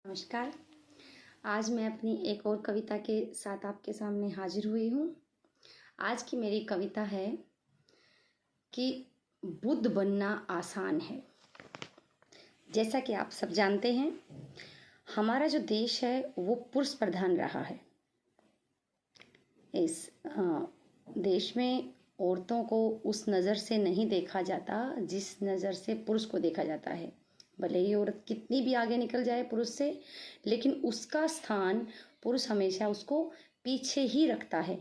नमस्कार। आज मैं अपनी एक और कविता के साथ आपके सामने हाजिर हुई हूँ। आज की मेरी कविता है कि बुद्ध बनना आसान है। जैसा कि आप सब जानते हैं, हमारा जो देश है वो पुरुष प्रधान रहा है। इस देश में औरतों को उस नज़र से नहीं देखा जाता जिस नज़र से पुरुष को देखा जाता है। भले ही औरत कितनी भी आगे निकल जाए पुरुष से, लेकिन उसका स्थान पुरुष हमेशा उसको पीछे ही रखता है।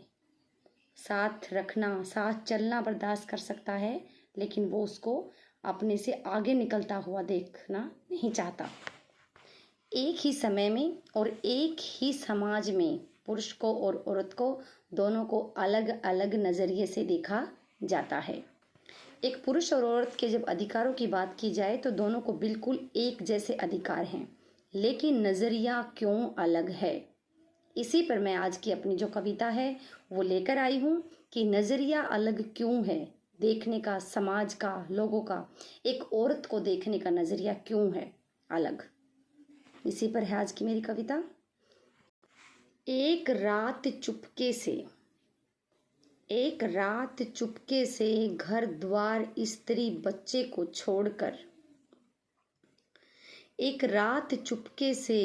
साथ रखना, साथ चलना बर्दाश्त कर सकता है, लेकिन वो उसको अपने से आगे निकलता हुआ देखना नहीं चाहता। एक ही समय में और एक ही समाज में पुरुष को और औरत को दोनों को अलग अलग नज़रिए से देखा जाता है। एक पुरुष और औरत के जब अधिकारों की बात की जाए तो दोनों को बिल्कुल एक जैसे अधिकार हैं, लेकिन नज़रिया क्यों अलग है। इसी पर मैं आज की अपनी जो कविता है वो लेकर आई हूँ कि नज़रिया अलग क्यों है, देखने का, समाज का, लोगों का, एक औरत को देखने का नज़रिया क्यों है अलग। इसी पर है आज की मेरी कविता। एक रात चुपके से घर द्वार स्त्री बच्चे को छोड़कर, एक रात चुपके से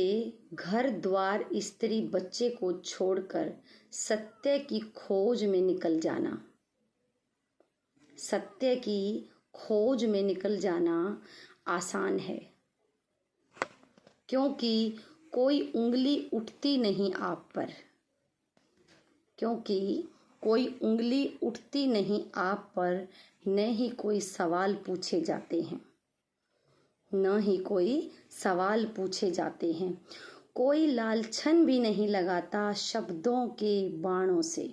घर द्वार स्त्री बच्चे को छोड़कर सत्य की खोज में निकल जाना। सत्य की खोज में निकल जाना आसान है, क्योंकि कोई उंगली उठती नहीं आप पर, क्योंकि कोई उंगली उठती नहीं आप पर, न ही कोई सवाल पूछे जाते हैं, न ही कोई सवाल पूछे जाते हैं। कोई लालछन भी नहीं लगाता शब्दों के बाणों से,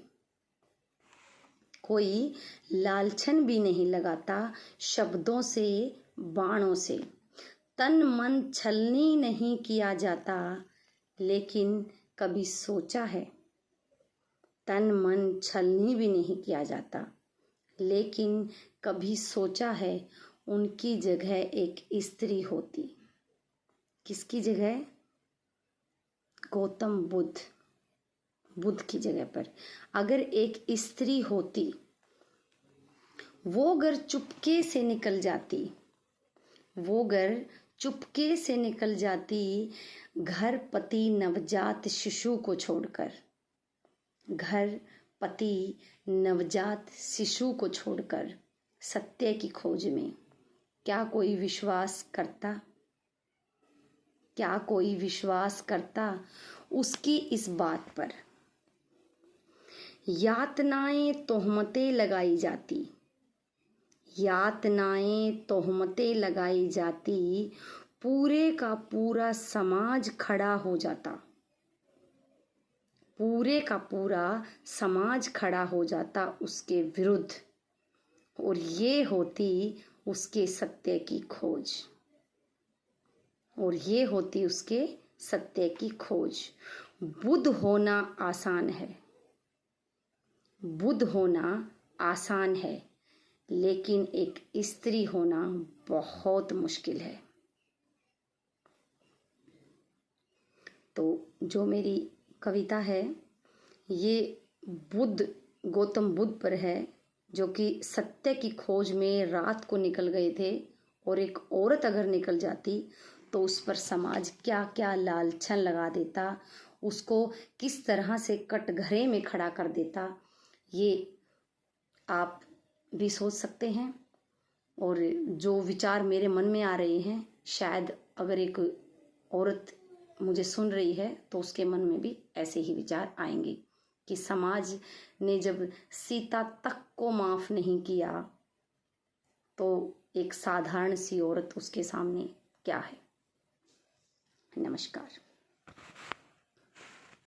कोई लालछन भी नहीं लगाता शब्दों से, बाणों से। तन मन छलनी नहीं किया जाता, लेकिन कभी सोचा है, तन मन छलनी भी नहीं किया जाता, लेकिन कभी सोचा है उनकी जगह एक स्त्री होती। किसकी जगह? गौतम बुद्ध की जगह पर अगर एक स्त्री होती, वो अगर चुपके से निकल जाती, वो अगर चुपके से निकल जाती घर पति नवजात शिशु को छोड़कर, घर पति नवजात शिशु को छोड़कर सत्य की खोज में, क्या कोई विश्वास करता? क्या कोई विश्वास करता उसकी इस बात पर? यातनाएं तोहमतें लगाई जाती, यातनाएं तोहमतें लगाई जाती, पूरे का पूरा समाज खड़ा हो जाता, पूरे का पूरा समाज खड़ा हो जाता उसके विरुद्ध, और ये होती उसके सत्य की खोज, और ये होती उसके सत्य की खोज। बुद्ध होना आसान है, बुद्ध होना आसान है, लेकिन एक स्त्री होना बहुत मुश्किल है। तो जो मेरी कविता है ये गौतम बुद्ध पर है, जो कि सत्य की खोज में रात को निकल गए थे, और एक औरत अगर निकल जाती तो उस पर समाज क्या क्या लालछन लगा देता, उसको किस तरह से कटघरे में खड़ा कर देता, ये आप भी सोच सकते हैं। और जो विचार मेरे मन में आ रहे हैं, शायद अगर एक औरत मुझे सुन रही है तो उसके मन में भी ऐसे ही विचार आएंगे कि समाज ने जब सीता तक को माफ़ नहीं किया तो एक साधारण सी औरत उसके सामने क्या है। नमस्कार।